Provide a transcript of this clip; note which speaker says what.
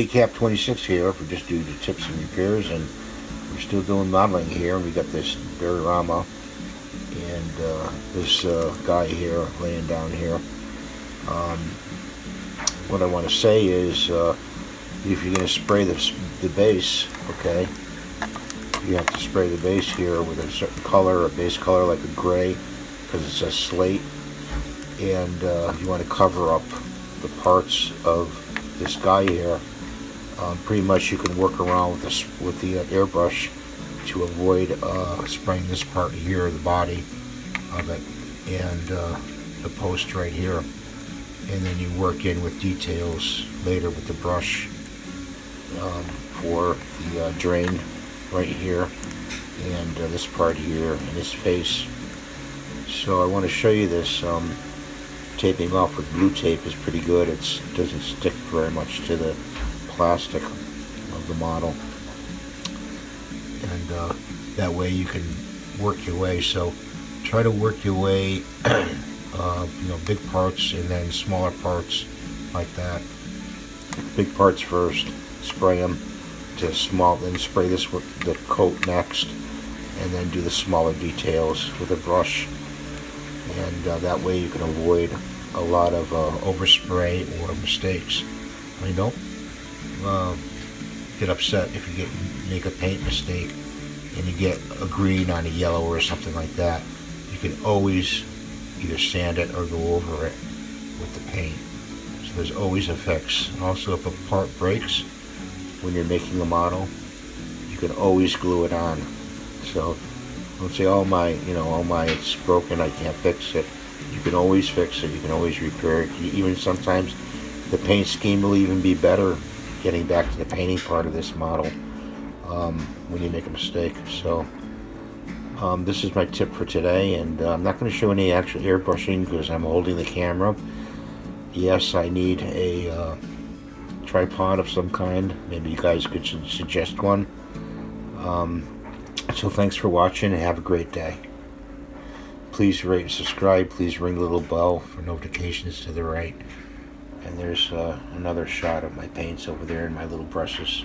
Speaker 1: Cap 26 here for just do the tips and repairs, and we're still doing modeling here. We got this diorama and this guy here laying down here. What I want to say is if you're going to spray the base, okay, you have to spray the base here with a certain color, a base color like a gray, because it's a slate, and you want to cover up the parts of this guy here. Pretty much you can work around with the airbrush to avoid spraying this part here, the body of it, and the post right here, and then you work in with details later with the brush for the drain right here, and this part here, and this face. So I want to show you this. Taping off with blue tape is pretty good. It doesn't stick very much to the plastic of the model, and that way you can work your way. So try to work your way big parts and then smaller parts like that. Big parts first, spray them to small, then spray this with the coat next, and then do the smaller details with a brush, and that way you can avoid a lot of overspray or mistakes. I mean, don't get upset if you make a paint mistake and you get a green on a yellow or something like that. You can always either sand it or go over it with the paint. So there's always a fix. Also, if a part breaks when you're making a model, you can always glue it on. So don't say, oh my, it's broken, I can't fix it. You can always fix it. You can always repair it. Even sometimes the paint scheme will even be better, getting back to the painting part of this model, when you make a mistake. So this is my tip for today, and I'm not going to show any actual airbrushing because I'm holding the camera. Yes, I need a tripod of some kind. Maybe you guys could suggest one. So thanks for watching and have a great day. Please rate and subscribe. Please ring the little bell for notifications to the right. And there's another shot of my paints over there and my little brushes.